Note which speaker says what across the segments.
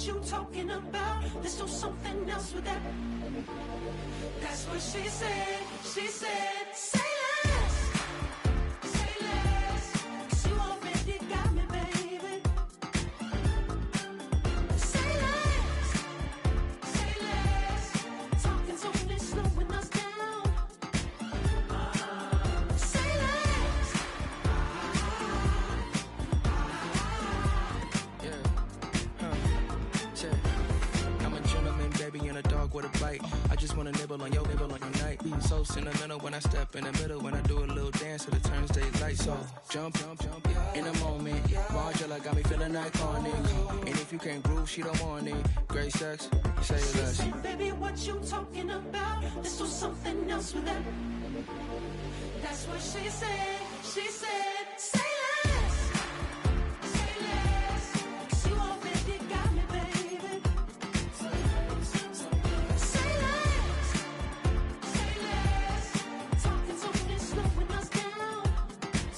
Speaker 1: what you talking about. Let's do something else with that. That's what she said. She said, say less. Say less. 'Cause you already got me, baby. Say less. Say less. Talking's only slowing us down. Say less.
Speaker 2: I'm a gentleman, baby, and a dog with a bite. I just wanna nibble on your night. So sentimental when I step in the middle. When I do a little dance, till it turns daylight. So jump, in a moment. Margella got me feeling iconic. And if you can't groove, she don't want it. Great sex, say less.
Speaker 1: She said, baby, what you talking about? Let's do something else with that. That's what she said. She said, say less. Say less. 'Cause you already got me, baby. Say less. Say less. Talking's only slowing us down.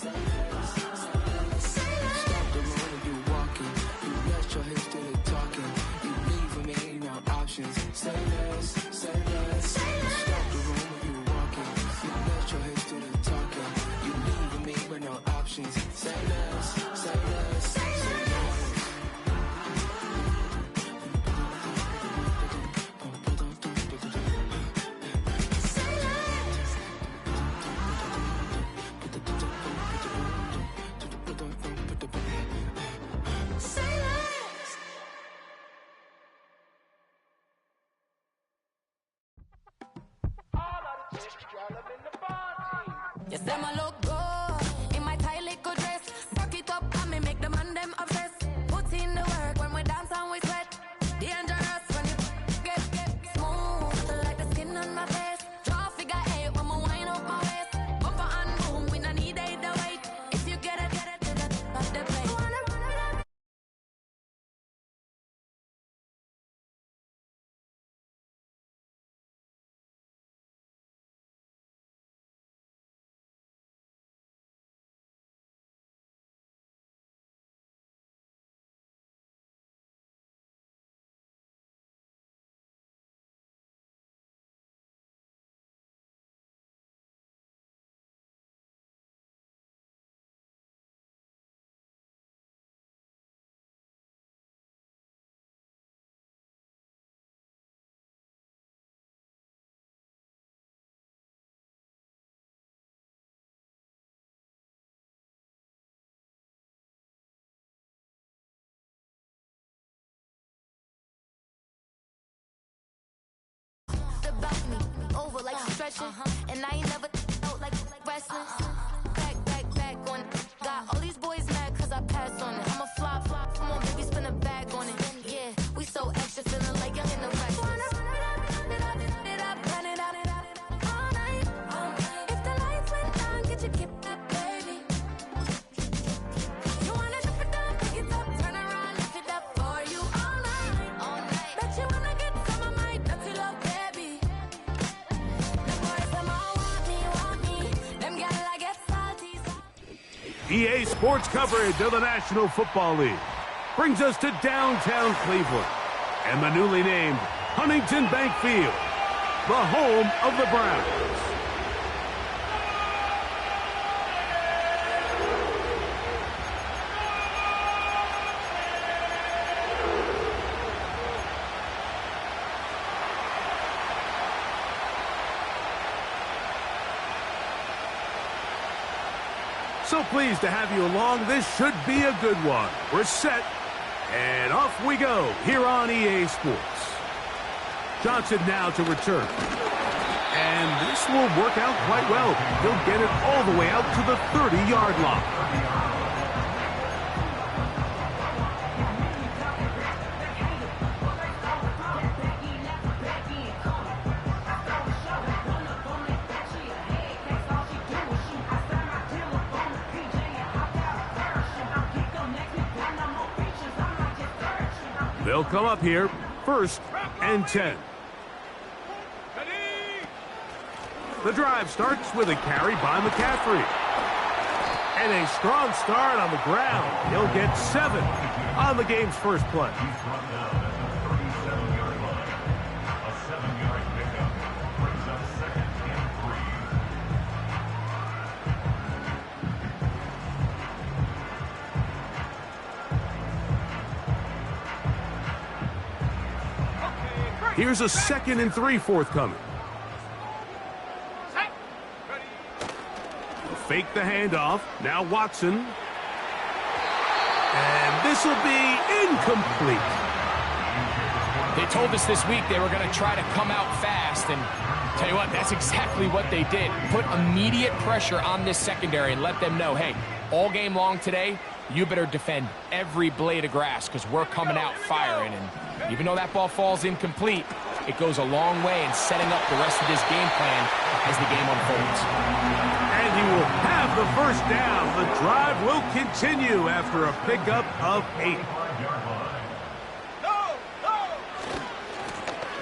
Speaker 1: Say less. Say less.
Speaker 2: Stop the room when you walking. You let your hips do the talking. You leaving me no options. Say less, say less. Stop the room when you walking. You let your hips do the talking. You leaving me with no options. Say less, say less, say less.
Speaker 1: Say less.
Speaker 3: You say my look good in my tight little dress. Rock it up and me make the man them obsessed. Put in the work when we dance and we sweat. Dangerous when you get smooth like the skin on my face. Draw figure eight when we wind up my waist. Bumper and boom, we don't need either wait. If you get it to the top of the plate. About me, over like stretching, and I ain't never out like wrestling. Back on it. Got all these boys mad 'cause I passed on it. I'm a flop, come on baby, spin a bag on it. Yeah, we so extra, feeling like young in the rack. All night. If the lights went down, get your kip up, baby. You wanna dip it down, pick it up, turn around, lift it up for you all night. Bet you wanna get some of my dirty love, baby. The boys them all want me. Them gal I get salty.
Speaker 4: EA Sports coverage of the National Football League brings us to downtown Cleveland and the newly named Huntington Bank Field, the home of the Browns. So pleased to have you along. This should be a good one. We're set, and off we go here on EA Sports. Johnson now to return. And this will work out quite well. He'll get it all the way out to the 30-yard line. They'll come up here, 1st and 10. The drive starts with a carry by McCaffrey. And a strong start on the ground. He'll get 7 on the game's first play. Here's a 2nd and 3 forthcoming. Fake the handoff. Now Watson. And this will be incomplete.
Speaker 5: They told us this week they were going to try to come out fast, and tell you what, that's exactly what they did. Put immediate pressure on this secondary and let them know, hey, all game long today, you better defend every blade of grass because we're coming out firing. And even though that ball falls incomplete, it goes a long way in setting up the rest of this game plan as the game unfolds.
Speaker 4: And he will have the first down. The drive will continue after a pickup of 8.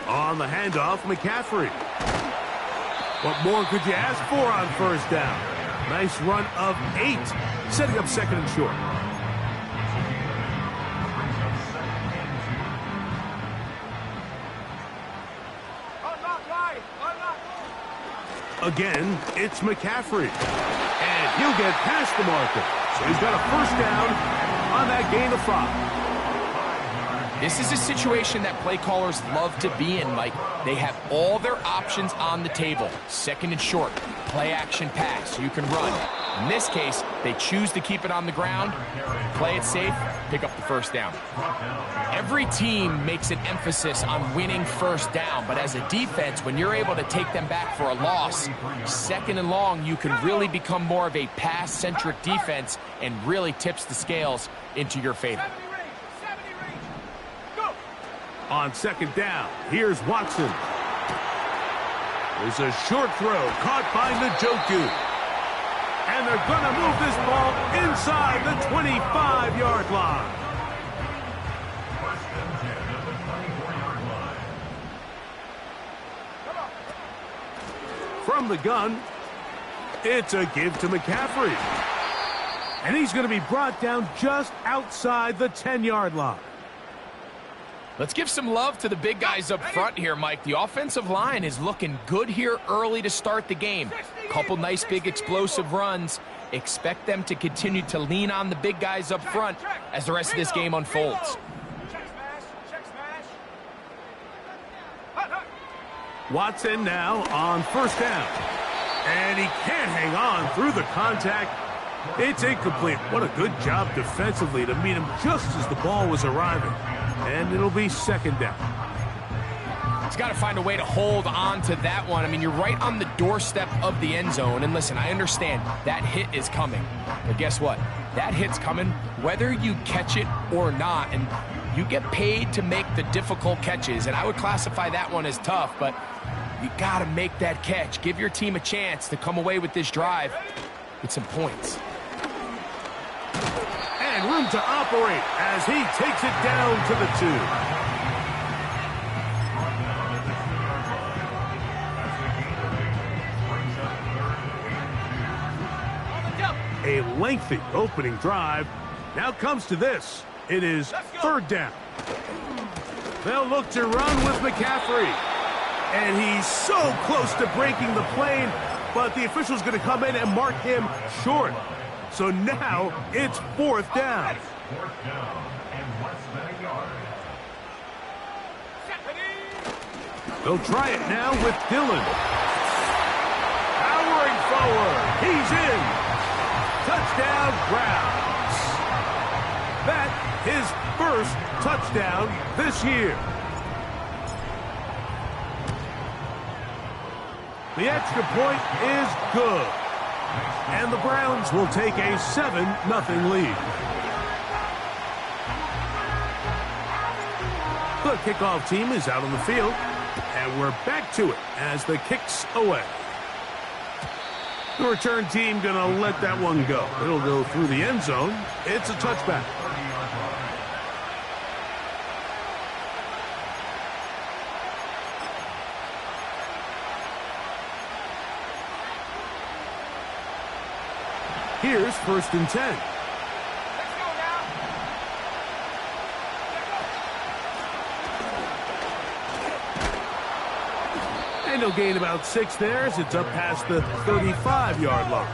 Speaker 4: On the handoff, McCaffrey. What more could you ask for on first down? Nice run of 8, setting up 2nd and short. Again, it's McCaffrey. And he'll get past the marker. So he's got a first down on that gain of 5.
Speaker 5: This is a situation that play callers love to be in, Mike. They have all their options on the table. 2nd and short, play action pass, you can run. In this case, they choose to keep it on the ground, play it safe, pick up the first down. Every team makes an emphasis on winning first down, but as a defense, when you're able to take them back for a loss, 2nd and long, you can really become more of a pass-centric defense and really tips the scales into your favor.
Speaker 4: On 2nd down, here's Watson. There's a short throw caught by Njoku. And they're going to move this ball inside the 25-yard line. From the gun, it's a give to McCaffrey. And he's going to be brought down just outside the 10-yard line.
Speaker 5: Let's give some love to the big guys up front here, Mike. The offensive line is looking good here early to start the game. Couple nice big explosive runs. Expect them to continue to lean on the big guys up front as the rest of this game unfolds.
Speaker 4: Watson now on first down. And he can't hang on through the contact. It's incomplete. What a good job defensively to meet him just as the ball was arriving. And it'll be 2nd down.
Speaker 5: He's got to find a way to hold on to that one. I mean, you're right on the doorstep of the end zone. And listen, I understand that hit is coming. But guess what? That hit's coming whether you catch it or not. And you get paid to make the difficult catches. And I would classify that one as tough. But you got to make that catch. Give your team a chance to come away with this drive with some points.
Speaker 4: And room to operate as he takes it down to the 2. A lengthy opening drive. Now comes to this. It is 3rd down. They'll look to run with McCaffrey. And he's so close to breaking the plane, but the official's going to come in and mark him short. So now it's 4th down. They'll try it now with Dillon. Powering forward. He's in. Touchdown, Browns. That his first touchdown this year. The extra point is good. And the Browns will take a 7-0 lead. The kickoff team is out on the field, and we're back to it as the kick's away. The return team going to let that one go. It'll go through the end zone. It's a touchback. Here's 1st and 10. And they'll gain about 6 there as it's up past the 35-yard line.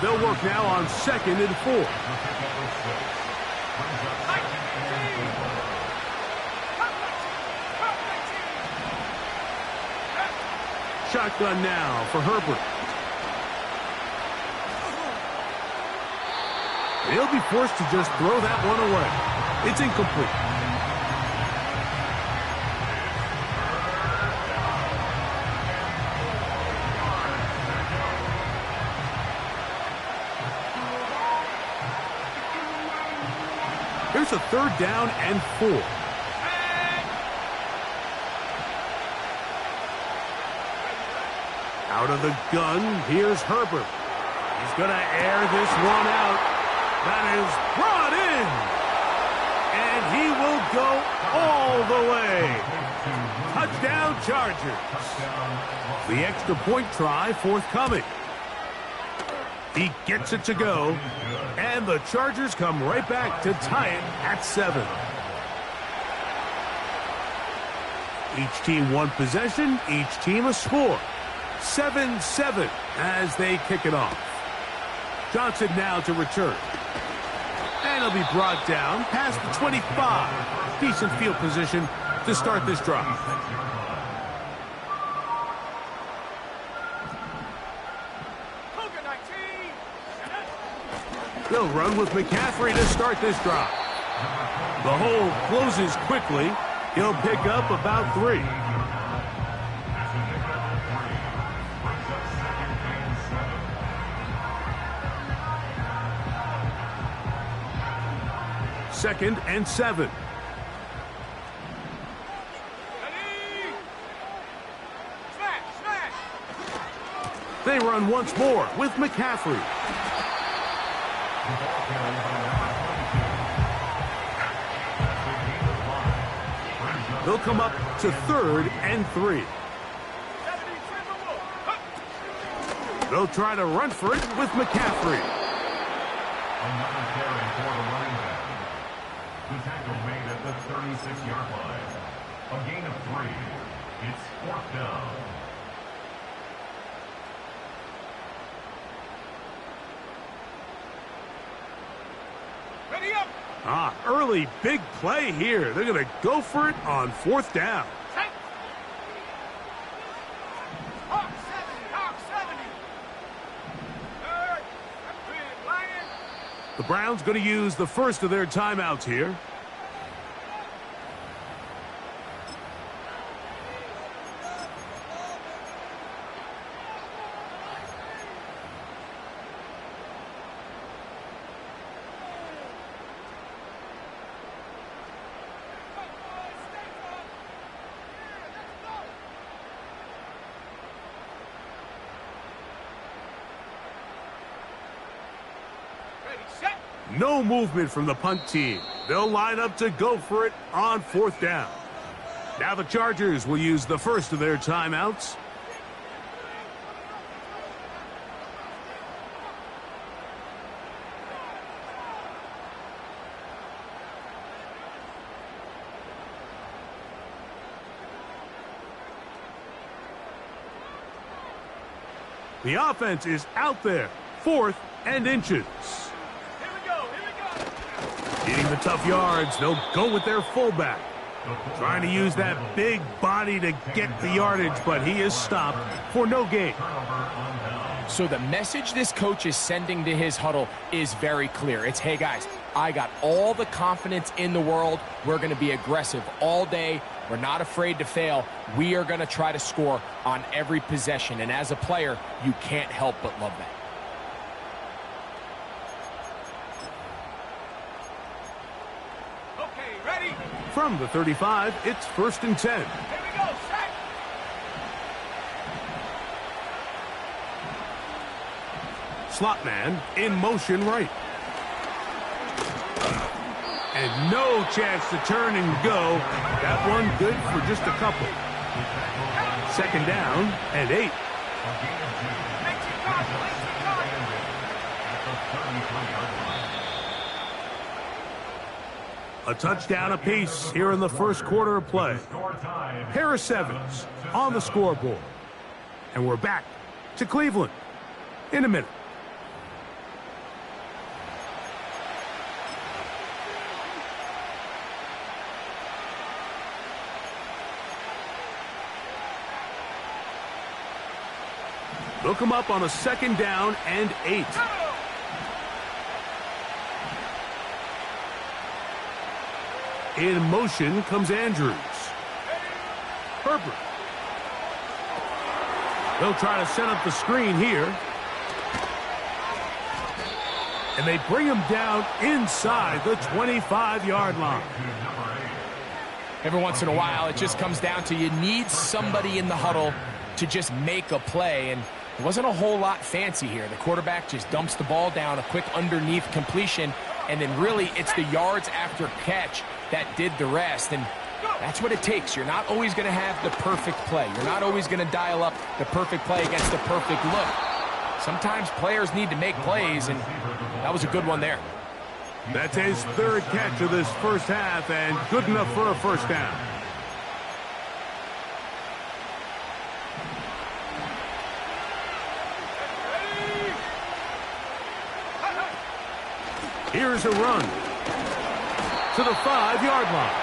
Speaker 4: They'll work now on 2nd and 4. Shotgun now for Herbert. He'll be forced to just throw that one away. It's incomplete. Here's a 3rd down and 4. Out of the gun, here's Herbert. He's going to air this one out. That is brought in. And he will go all the way. Touchdown Chargers. The extra point try forthcoming. He gets it to go. And the Chargers come right back to tie it at 7. Each team one possession, each team a score. 7-7 as they kick it off. Johnson now to return. And he'll be brought down past the 25. Decent field position to start this drive. They'll run with McCaffrey to start this drive. The hole closes quickly. He'll pick up about 3. Second and 7. They run once more with McCaffrey. They'll come up to 3rd and 3. They'll try to run for it with McCaffrey.
Speaker 6: Another carry for the running back. The tackle made at the 36-yard line. A gain of 3. It's 4th down. Ready up!
Speaker 4: Early big play here. They're going to go for it on 4th down. The Browns going to use the first of their timeouts here. No movement from the punt team. They'll line up to go for it on 4th down. Now the Chargers will use the first of their timeouts. The offense is out there. 4th and inches. Getting the tough yards, they'll go with their fullback. Trying to use that big body to get the yardage, but he is stopped for no gain.
Speaker 5: So the message this coach is sending to his huddle is very clear. It's, hey guys, I got all the confidence in the world. We're going to be aggressive all day. We're not afraid to fail. We are going to try to score on every possession. And as a player, you can't help but love that.
Speaker 4: From the 35, it's 1st and 10.
Speaker 6: Here we go, set.
Speaker 4: Slot man in motion right. And no chance to turn and go. That one good for just a couple. 2nd down and 8. A touchdown apiece here in the first quarter of play. Harris Evans on the scoreboard. And we're back to Cleveland in a minute. They'll come up on a 2nd down and 8. In motion comes Andrews. Herbert. They'll try to set up the screen here. And they bring him down inside the 25-yard line.
Speaker 5: Every once in a while, it just comes down to you need somebody in the huddle to just make a play. And it wasn't a whole lot fancy here. The quarterback just dumps the ball down, a quick underneath completion, and then really it's the yards after catch that did the rest. And that's what it takes. You're not always going to have the perfect play. You're not always going to dial up the perfect play against the perfect look. Sometimes players need to make plays, and that was a good one there.
Speaker 4: That's his 3rd catch of this first half, and good enough for a first down. Here's a run to the 5-yard line.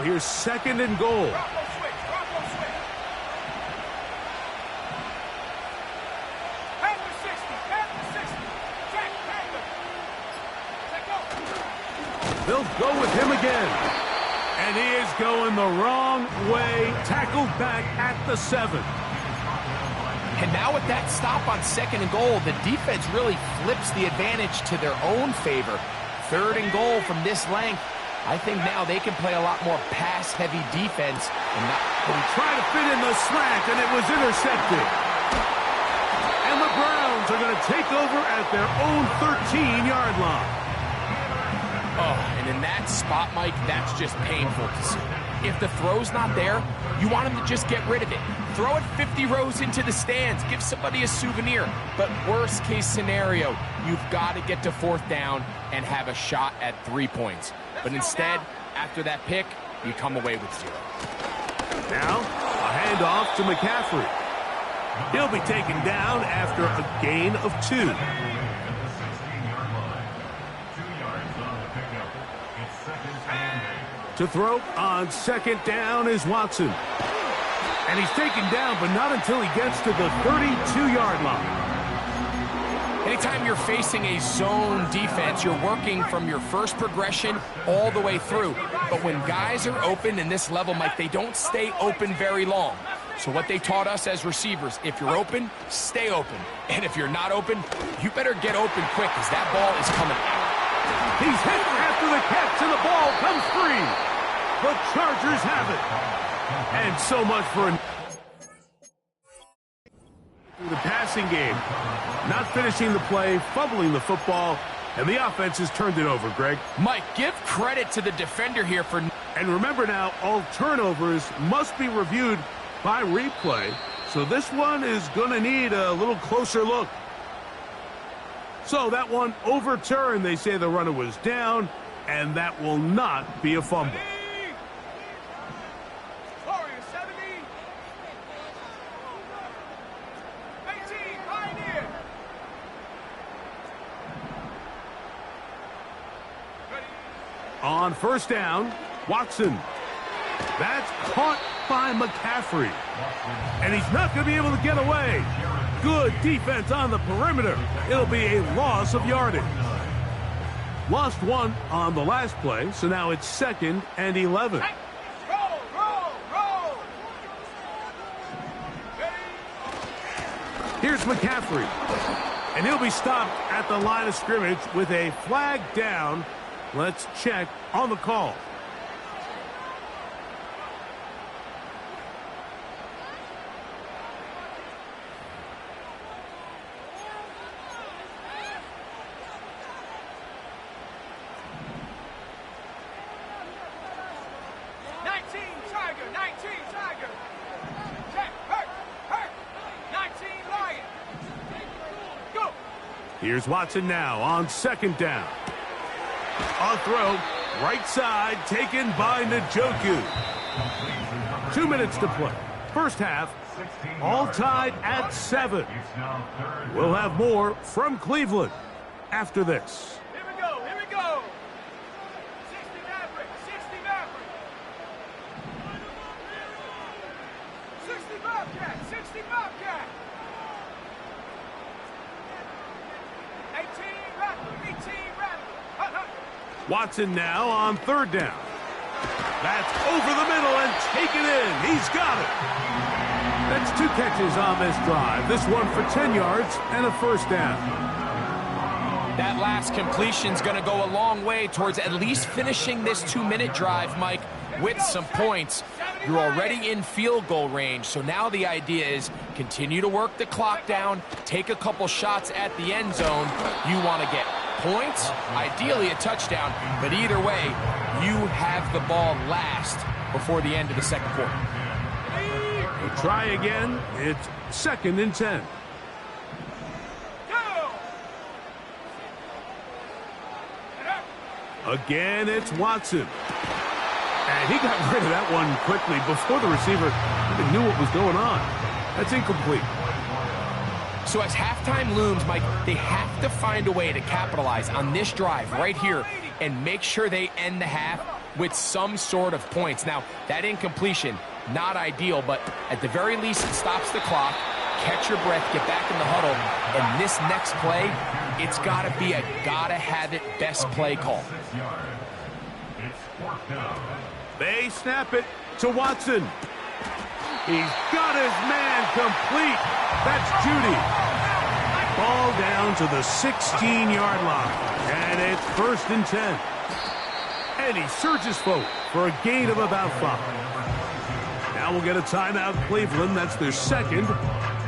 Speaker 4: Here's 2nd and goal. They'll go with him again. And he is going the wrong way. Tackled back at the 7.
Speaker 5: And now with that stop on 2nd and goal, the defense really flips the advantage to their own favor. 3rd and goal from this length. I think now they can play a lot more pass-heavy defense.
Speaker 4: But he tried to fit in the slant, and it was intercepted. And the Browns are going to take over at their own 13-yard line.
Speaker 5: Oh, and in that spot, Mike, that's just painful to see. If the throw's not there, you want him to just get rid of it. Throw it 50 rows into the stands. Give somebody a souvenir. But worst case scenario, you've got to get to 4th down and have a shot at 3 points. But instead, after that pick, you come away with 0.
Speaker 4: Now, a handoff to McCaffrey. He'll be taken down after a gain of 2. To throw on 2nd down is Watson. And he's taken down, but not until he gets to the 32-yard line.
Speaker 5: Anytime you're facing a zone defense, you're working from your first progression all the way through. But when guys are open in this level, Mike, they don't stay open very long. So what they taught us as receivers, if you're open, stay open. And if you're not open, you better get open quick because that ball is coming out.
Speaker 4: He's hit after the catch, and the ball comes free. The Chargers have it. And so much for the passing game. Not finishing the play, fumbling the football, and the offense has turned it over, Greg.
Speaker 5: Mike, give credit to the defender here for...
Speaker 4: And remember now, all turnovers must be reviewed by replay, so this one is going to need a little closer look. So that one overturned. They say the runner was down, and that will not be a fumble. On 1st down, Watson. That's caught by McCaffrey. And he's not going to be able to get away. Good defense on the perimeter. It'll be a loss of yardage. Lost 1 on the last play, so now it's 2nd and 11. Here's McCaffrey. And he'll be stopped at the line of scrimmage with a flag down. Let's check on the call. Here's Watson now on second down. A throw, right side, taken by Njoku. 2 minutes to play. First half, all tied at 7. We'll have more from Cleveland after this.
Speaker 7: Here we go, here we go. 60 Maverick, 60 Maverick. 60 Bobcat, 60 Bobcat. 18 Rattler, 18 Rattler.
Speaker 4: Watson now on third down. That's over the middle and taken in. He's got it. That's 2 catches on this drive. This one for 10 yards and a first down.
Speaker 5: That last completion's going to go a long way towards at least finishing this 2-minute drive, Mike, with some points. You're already in field goal range, so now the idea is continue to work the clock down, take a couple shots at the end zone. You want to get points, ideally a touchdown, but either way, you have the ball last before the end of the second quarter.
Speaker 4: We'll try again. It's 2nd and 10. Again, it's Watson. And he got rid of that one quickly before the receiver even knew what was going on. That's incomplete.
Speaker 5: So as halftime looms, Mike, they have to find a way to capitalize on this drive right here and make sure they end the half with some sort of points. Now, that incompletion, not ideal, but at the very least, it stops the clock. Catch your breath, get back in the huddle, and this next play, it's got to be a gotta-have-it best play call.
Speaker 4: They snap it to Watson. He's got his man complete. That's Judy. Ball down to the 16-yard line, and it's 1st and 10. And he surges forward for a gain of about 5. Now we'll get a timeout, Cleveland. That's their second,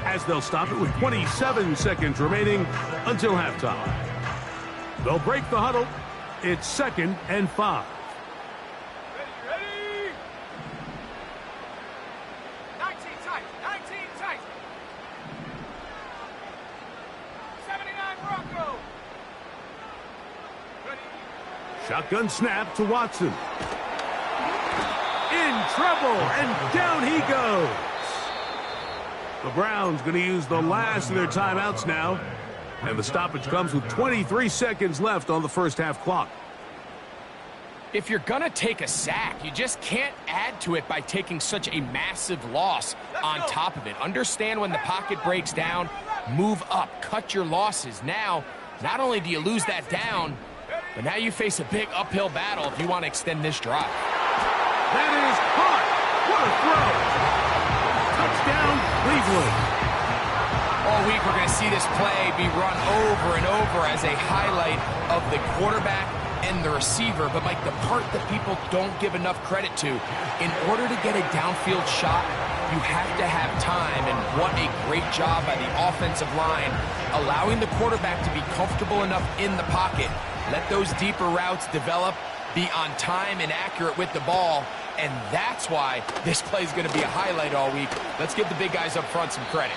Speaker 4: as they'll stop it with 27 seconds remaining until halftime. They'll break the huddle. It's 2nd and 5.
Speaker 7: Ready? 19 tight, 19 tight. 79 Bronco. Ready?
Speaker 4: Shotgun snap to Watson. In trouble, and down he goes. The Browns going to use the last of their timeouts now. And the stoppage comes with 23 seconds left on the first half clock.
Speaker 5: If you're going to take a sack, you just can't add to it by taking such a massive loss on top of it. Understand when the pocket breaks down, move up, cut your losses. Now, not only do you lose that down, but now you face a big uphill battle if you want to extend this drive.
Speaker 4: That is caught. What a throw. Touchdown, Cleveland.
Speaker 5: All week we're going to see this play be run over and over as a highlight of the quarterback and the receiver. But, Mike, the part that people don't give enough credit to, in order to get a downfield shot, you have to have time. And what a great job by the offensive line, allowing the quarterback to be comfortable enough in the pocket. Let those deeper routes develop, be on time and accurate with the ball. And that's why this play is going to be a highlight all week. Let's give the big guys up front some credit.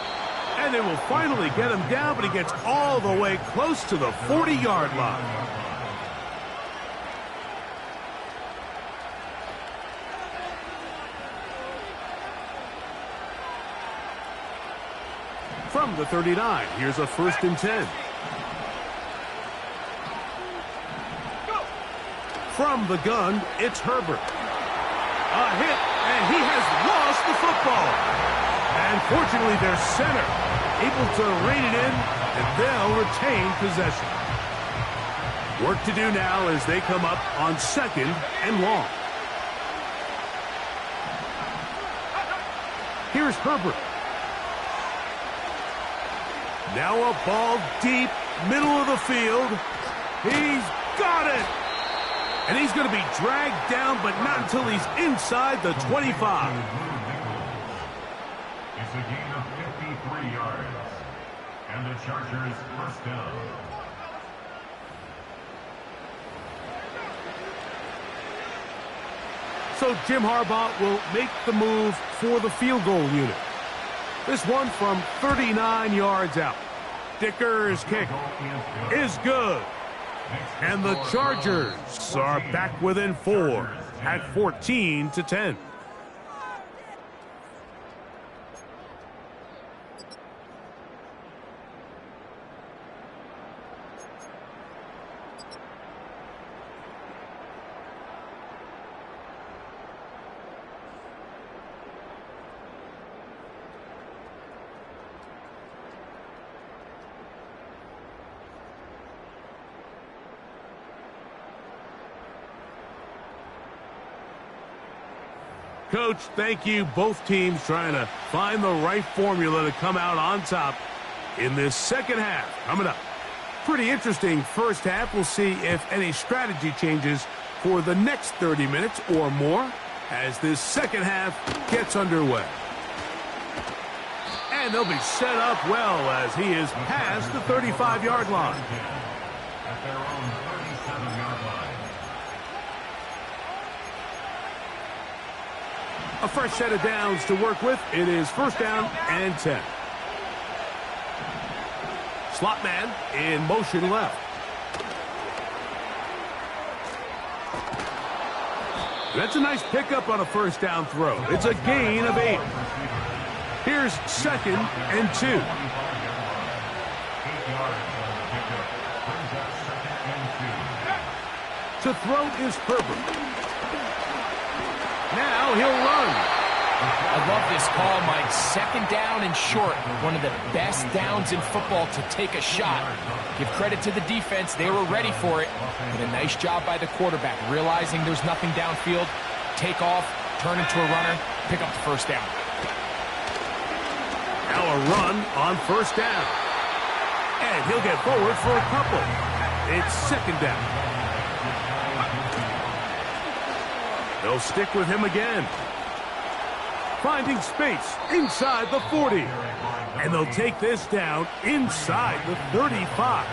Speaker 4: And they will finally get him down, but he gets all the way close to the 40-yard line. From the 39, here's a 1st and 10. From the gun, it's Herbert. A hit, and he has lost the football. And fortunately, their center able to rein it in, and they'll retain possession. Work to do now as they come up on 2nd and long. Here's Herbert. Now a ball deep, middle of the field. He's got it. And he's going to be dragged down, but not until he's inside the 25.
Speaker 6: It's a gain of 53 yards. And the Chargers first down.
Speaker 4: So Jim Harbaugh will make the move for the field goal unit. This one from 39 yards out. Sticker's kick is good. And the Chargers are back within 4 at 14-10. Coach, thank you. Both teams trying to find the right formula to come out on top in this second half. Coming up. Pretty interesting first half. We'll see if any strategy changes for the next 30 minutes or more as this second half gets underway. And they'll be set up well as he is past the 35-yard line.
Speaker 6: At their own 37-yard line.
Speaker 4: A fresh set of downs to work with. It is first down and 10. Slot man in motion left. That's a nice pickup on a first down throw. It's a gain of 8. Here's second and 2.
Speaker 6: 8 yards on the pickup. Brings up second and 2.
Speaker 4: To throw is Herbert. Now he'll run.
Speaker 5: I love this call, Mike. Second down and short. One of the best downs in football to take a shot. Give credit to the defense. They were ready for it. But a nice job by the quarterback, realizing there's nothing downfield. Take off, turn into a runner, pick up the first down.
Speaker 4: Now a run on first down. And he'll get forward for a couple. It's second down. They'll stick with him again. Finding space inside the 40. And they'll take this down inside the 35.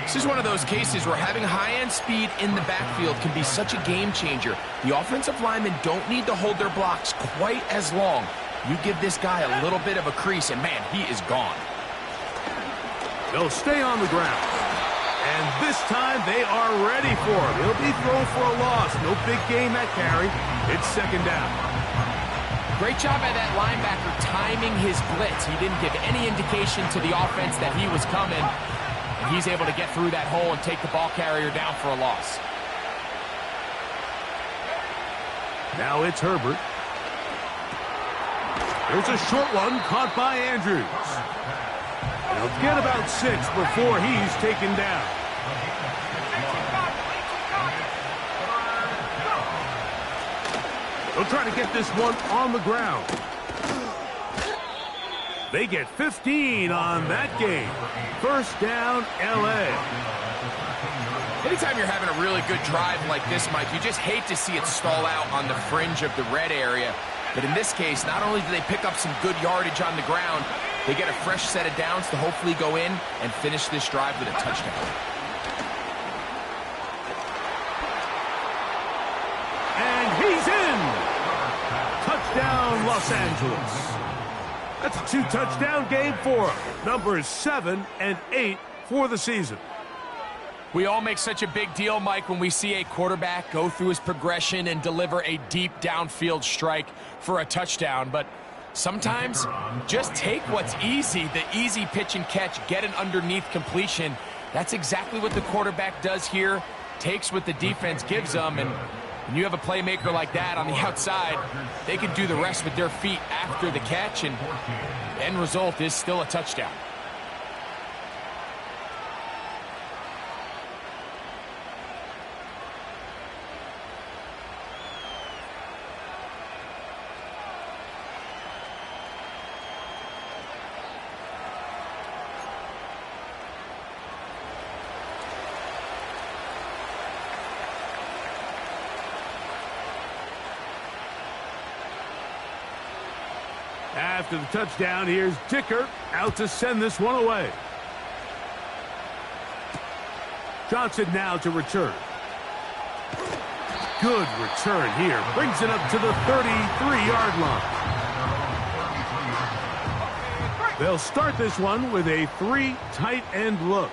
Speaker 5: This is one of those cases where having high-end speed in the backfield can be such a game changer. The offensive linemen don't need to hold their blocks quite as long. You give this guy a little bit of a crease, and man, he is gone.
Speaker 4: They'll stay on the ground. And this time they are ready for him. He'll be thrown for a loss. No big gain that carry. It's second down.
Speaker 5: Great job by that linebacker timing his blitz. He didn't give any indication to the offense that he was coming. And he's able to get through that hole and take the ball carrier down for a loss.
Speaker 4: Now it's Herbert. There's a short one caught by Andrews. He'll get about 6 before he's taken down. They'll try to get this one on the ground. They get 15 on that game. First down, L.A.
Speaker 5: Anytime you're having a really good drive like this, Mike, you just hate to see it stall out on the fringe of the red area. But in this case, not only do they pick up some good yardage on the ground, they get a fresh set of downs to hopefully go in and finish this drive with a touchdown.
Speaker 4: And he's in! Touchdown, Los Angeles. That's a 2-touchdown game for him. Numbers 7 and 8 for the season.
Speaker 5: We all make such a big deal, Mike, when we see a quarterback go through his progression and deliver a deep downfield strike for a touchdown. But sometimes just take what's easy, the easy pitch and catch, get an underneath completion. That's exactly what the quarterback does here, takes what the defense gives them, and when you have a playmaker like that on the outside, they can do the rest with their feet after the catch, and the end result is still a touchdown.
Speaker 4: After the touchdown, here's Dicker out to send this one away. Johnson now to return. Good return here. Brings it up to the 33-yard line. They'll start this one with a 3 tight end look.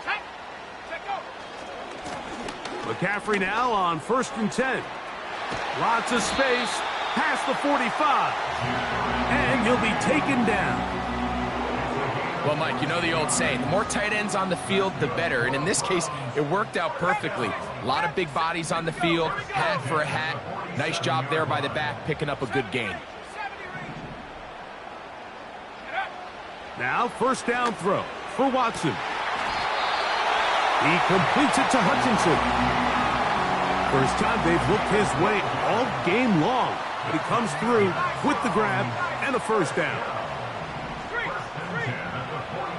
Speaker 7: Check. Check go.
Speaker 4: McCaffrey now on 1st and 10. Lots of space, past the 45. And he'll be taken down.
Speaker 5: Well, Mike, you know the old saying, the more tight ends on the field, the better. And in this case, it worked out perfectly. A lot of big bodies on the field, hat for a hat. Nice job there by the back, picking up a good gain.
Speaker 4: Now, 1st down throw for Watson. He completes it to Hutchinson. First time they've looked his way all game long, but he comes through with the grab and a 1st down.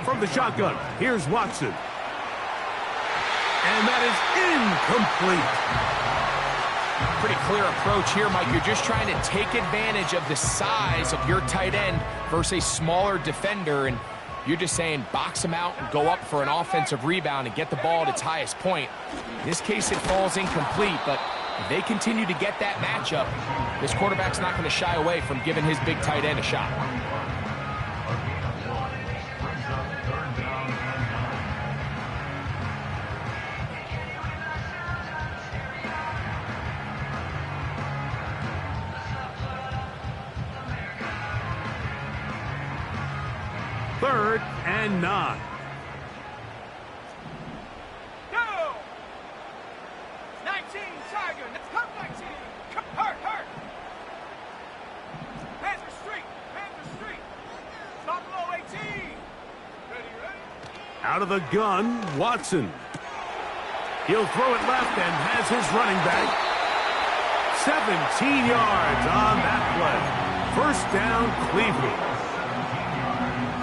Speaker 4: From the shotgun, here's Watson. And that is incomplete.
Speaker 5: Pretty clear approach here, Mike. You're just trying to take advantage of the size of your tight end versus a smaller defender, and you're just saying box him out and go up for an offensive rebound and get the ball at its highest point. In this case, it falls incomplete, but if they continue to get that matchup, this quarterback's not going to shy away from giving his big tight end a shot.
Speaker 4: Third and 9.
Speaker 7: Go! 19, Tiger. Let's come 19. Hurt. Panther Street. Stop below 18. Ready?
Speaker 4: Out of the gun, Watson. He'll throw it left and has his running back. 17 yards on that play. 1st down, Cleveland.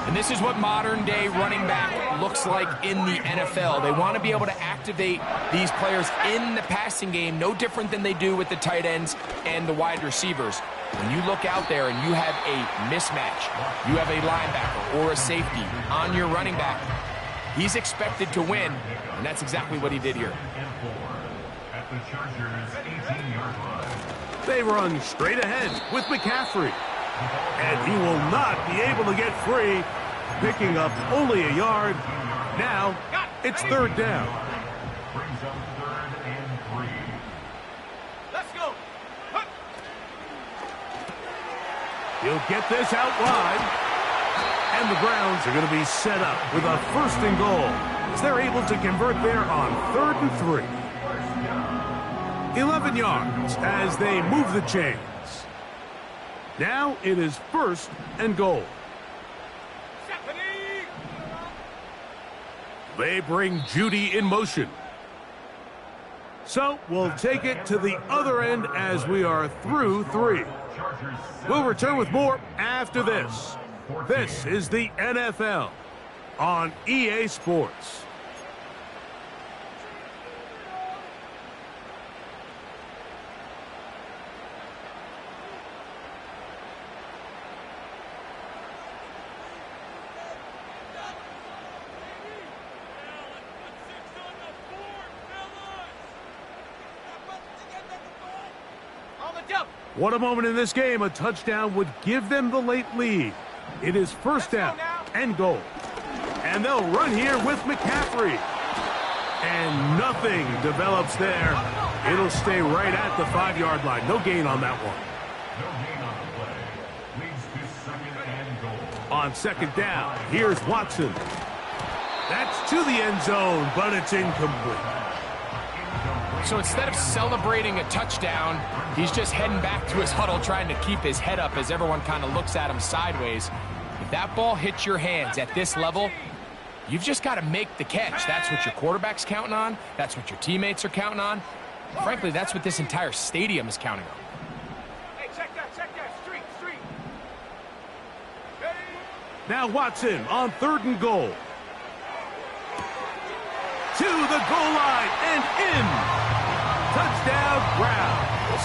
Speaker 5: And this is what modern-day running back looks like in the NFL. They want to be able to activate these players in the passing game, no different than they do with the tight ends and the wide receivers. When you look out there and you have a mismatch, you have a linebacker or a safety on your running back, he's expected to win, and that's exactly what he did here.
Speaker 6: At the Chargers' 18-yard line.
Speaker 4: They run straight ahead with McCaffrey. And he will not be able to get free, picking up only a yard. Now, it's 3rd down.
Speaker 6: Brings up 3rd and 3.
Speaker 7: Let's go. Hup.
Speaker 4: He'll get this out wide. And the Browns are going to be set up with a 1st and goal, as they're able to convert there on 3rd and 3. 11 yards as they move the chains. Now it is 1st and goal. They bring Judy in motion. So we'll take it to the other end as we are through 3. We'll return with more after this. This is the NFL on EA Sports. What a moment in this game. A touchdown would give them the late lead. It is 1st down and goal. And they'll run here with McCaffrey. And nothing develops there. It'll stay right at the 5-yard line. No gain on that one.
Speaker 6: No gain on the play. Leads to 2nd and goal.
Speaker 4: On 2nd down, here's Watson. That's to the end zone, but it's incomplete.
Speaker 5: So instead of celebrating a touchdown, he's just heading back to his huddle trying to keep his head up as everyone kind of looks at him sideways. If that ball hits your hands at this level, you've just got to make the catch. That's what your quarterback's counting on. That's what your teammates are counting on. Frankly, that's what this entire stadium is counting on.
Speaker 7: Hey, check that. Street. Ready?
Speaker 4: Now Watson on 3rd and goal. To the goal line and in. Touchdown, Browns.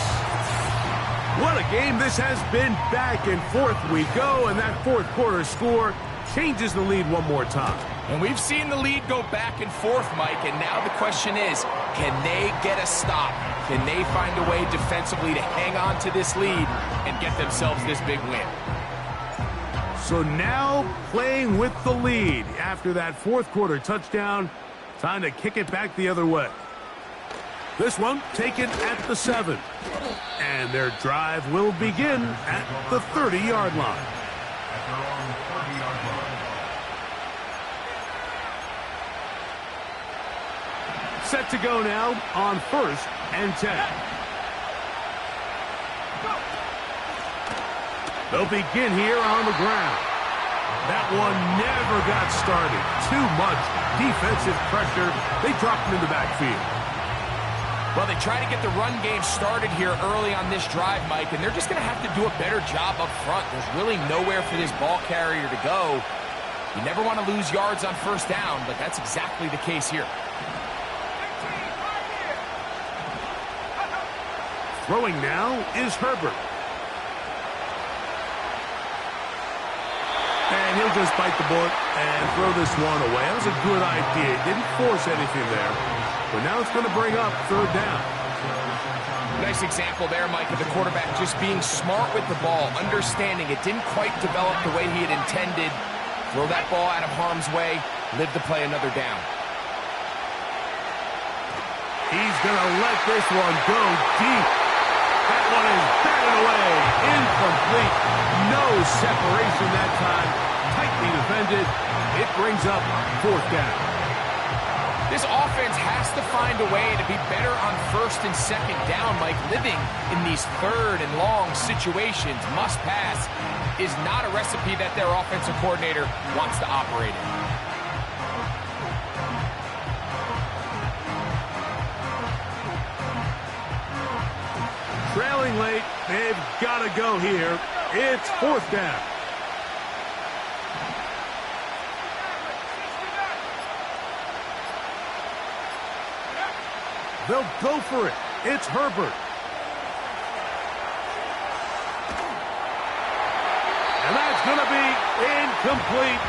Speaker 4: What a game this has been. Back and forth we go, and that 4th quarter score changes the lead one more time.
Speaker 5: And we've seen the lead go back and forth, Mike, and now the question is, can they get a stop? Can they find a way defensively to hang on to this lead and get themselves this big win?
Speaker 4: So now playing with the lead after that fourth quarter touchdown. Time to kick it back the other way. This one taken at the 7. And their drive will begin at the 30-yard line.
Speaker 6: At their own 30-yard line.
Speaker 4: Set to go now on 1st and 10. They'll begin here on the ground. That one never got started. Too much defensive pressure. They dropped him in the backfield.
Speaker 5: Well, they try to get the run game started here early on this drive, Mike, and they're just going to have to do a better job up front. There's really nowhere for this ball carrier to go. You never want to lose yards on 1st down, but that's exactly the case here.
Speaker 4: Throwing now is Herbert. And he'll just bite the bullet and throw this one away. That was a good idea. He didn't force anything there. But now it's going to bring up 3rd down.
Speaker 5: Nice example there, Mike, of the quarterback just being smart with the ball, understanding it didn't quite develop the way he had intended. Throw that ball out of harm's way, live to play another down.
Speaker 4: He's going to let this one go deep. That one is batted away. Incomplete. No separation that time. Tightly defended. It brings up 4th down.
Speaker 5: This offense has to find a way to be better on 1st and 2nd down, Mike. Living in these 3rd and long situations, must pass, is not a recipe that their offensive coordinator wants to operate in.
Speaker 4: Trailing late, they've got to go here. It's 4th down. They'll go for it. It's Herbert. And that's going to be incomplete.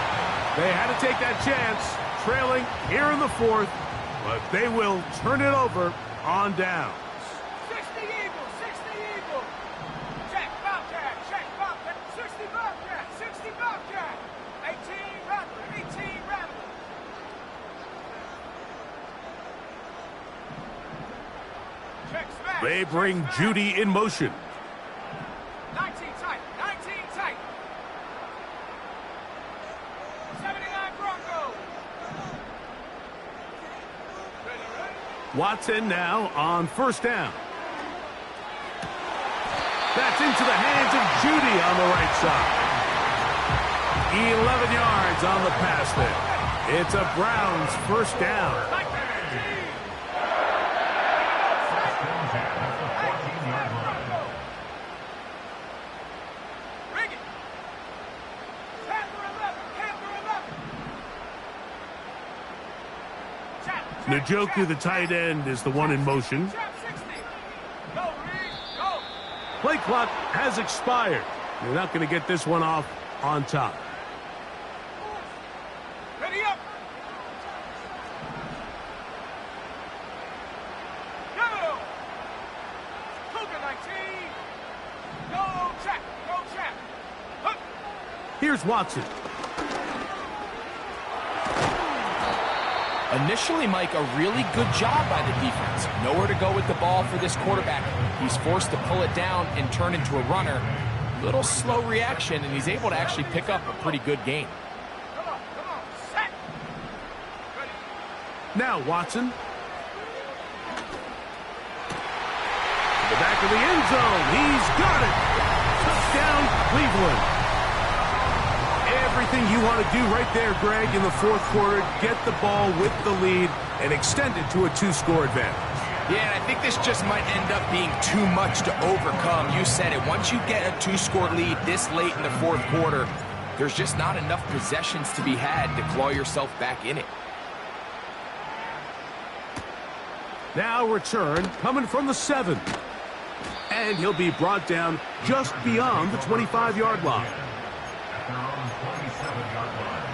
Speaker 4: They had to take that chance, trailing here in the 4th, but they will turn it over on downs.
Speaker 7: 60 Eagles, 60 Eagles. Check, Bobcat, 60 Bobcat, 60 Bobcat. 18 Rattler, 18 Rattler. Check, smash.
Speaker 4: They bring
Speaker 7: check,
Speaker 4: Judy in motion.
Speaker 7: 19 tight, 19 tight. 79 Broncos. Ready, ready?
Speaker 4: Watson now on 1st down. That's into the hands of Judy on the right side. 11 yards on the pass there. It's a Browns 1st down.
Speaker 7: Like that. Rig it. Panther 11, Panther 11.
Speaker 4: Njoku, the tight end, is the one in motion.
Speaker 7: Chap 60. Go, Reed, go.
Speaker 4: Play clock has expired. They're not going to get this one off on top.
Speaker 7: Ready up. Go. Cougar 19. Go, Chap. Go, Chap. Hook.
Speaker 4: Here's Watson.
Speaker 5: Initially, Mike, a really good job by the defense. Nowhere to go with the ball for this quarterback. He's forced to pull it down and turn into a runner. Little slow reaction, and he's able to actually pick up a pretty good gain.
Speaker 7: Come on, set. Ready.
Speaker 4: Now Watson. In the back of the end zone. He's got it. Touchdown, Cleveland. Everything you want to do right there, Greg, in the 4th quarter. Get the ball with the lead and extend it to a 2-score advantage.
Speaker 5: Yeah, and I think this just might end up being too much to overcome. You said it. Once you get a 2-score lead this late in the 4th quarter, there's just not enough possessions to be had to claw yourself back in it.
Speaker 4: Now return coming from the 7. And he'll be brought down just beyond the 25-yard line.
Speaker 6: At their own 27-yard line.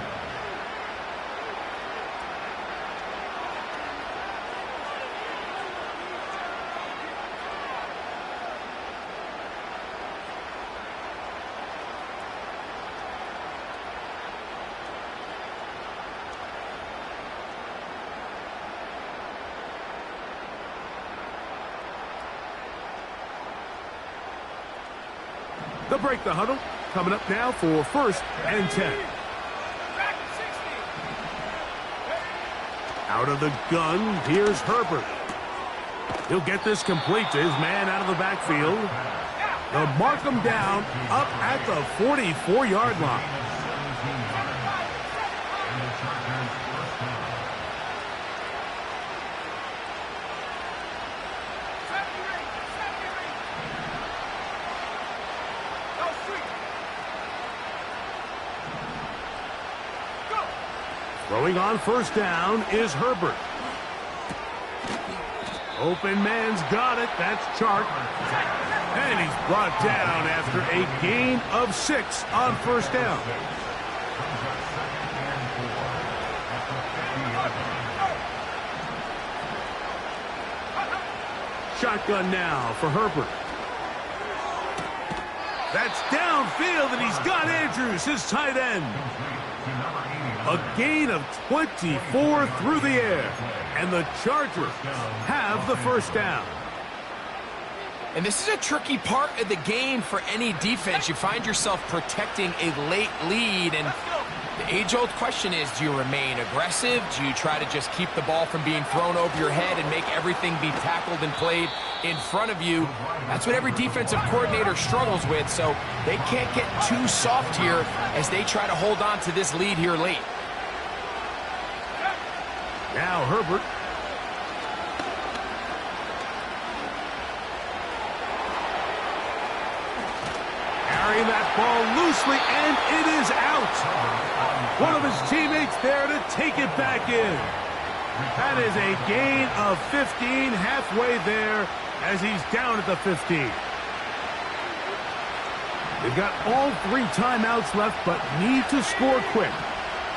Speaker 4: They'll break the huddle. Coming up now for 1st and 10. Out of the gun, here's Herbert. He'll get this complete to his man out of the backfield. They'll mark him down up at the 44-yard line. Throwing on 1st down is Herbert. Open man's got it. That's Chark. And he's brought down after a gain of 6 on 1st down. Shotgun now for Herbert. That's downfield, and he's got Andrews, his tight end. A gain of 24 through the air, and the Chargers have the 1st down.
Speaker 5: And this is a tricky part of the game for any defense. You find yourself protecting a late lead, and the age-old question is, do you remain aggressive? Do you try to just keep the ball from being thrown over your head and make everything be tackled and played in front of you? That's what every defensive coordinator struggles with, so they can't get too soft here as they try to hold on to this lead here late.
Speaker 4: Now Herbert. Carrying that ball loosely, and it is out. One of his teammates there to take it back in. That is a gain of 15, halfway there as he's down at the 15. They've got all 3 timeouts left, but need to score quick.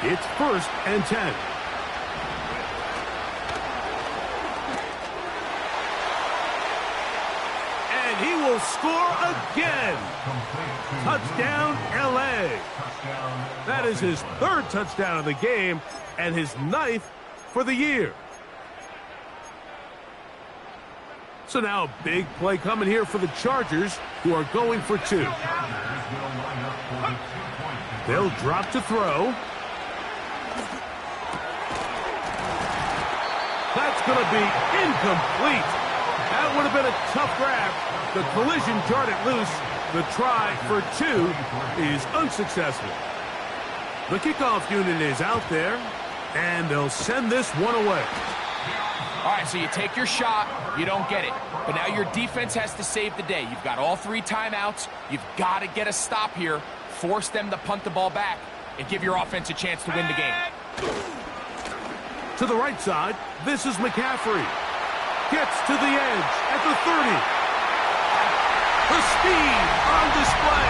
Speaker 4: It's 1st and 10. He will score again. Touchdown, L.A. That is his 3rd touchdown of the game and his 9th for the year. So now a big play coming here for the Chargers, who are going for 2. They'll drop to throw. That's going to be incomplete. That would have been a tough grab. The collision jarred it loose. The try for 2 is unsuccessful. The kickoff unit is out there, and they'll send this one away.
Speaker 5: All right, so you take your shot, you don't get it. But now your defense has to save the day. You've got all 3 timeouts. You've got to get a stop here, force them to punt the ball back, and give your offense a chance to win the game.
Speaker 4: To the right side, this is McCaffrey. Gets to the edge at the 30. The speed on display.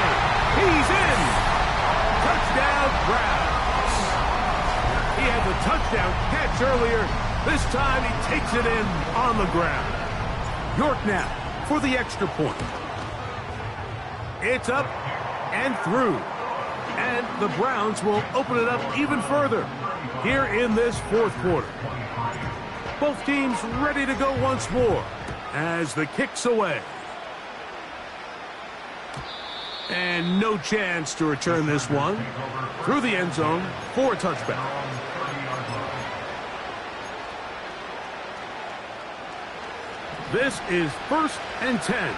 Speaker 4: He's in. Touchdown, Browns. He had the touchdown catch earlier. This time he takes it in on the ground. York now for the extra point. It's up and through. And the Browns will open it up even further here in this 4th quarter. Both teams ready to go once more as the kick's away. And no chance to return this one through the end zone for a touchback. This is 1st and 10.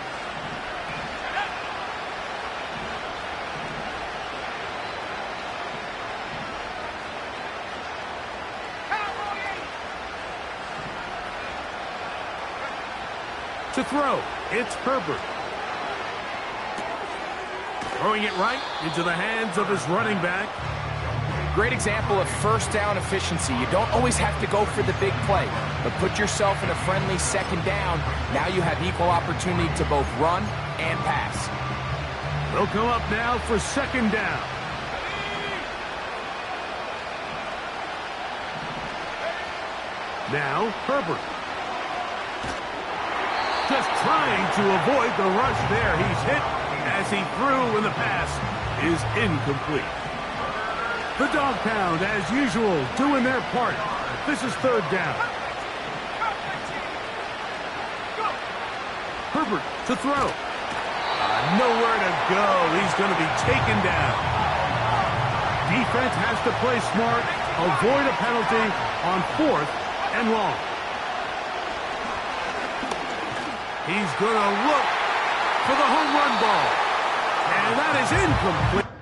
Speaker 4: To throw, it's Herbert. Throwing it right into the hands of his running back.
Speaker 5: Great example of 1st down efficiency. You don't always have to go for the big play, but put yourself in a friendly 2nd down. Now you have equal opportunity to both run and pass.
Speaker 4: They'll come up now for 2nd down. Now Herbert. Just trying to avoid the rush there. He's hit as he threw when the pass is incomplete. The dog pound, as usual, doing their part. This is 3rd down. Herbert to throw. Nowhere to go. He's going to be taken down. Defense has to play smart, avoid a penalty on 4th and long. He's going to look for the home run ball. And that is incomplete.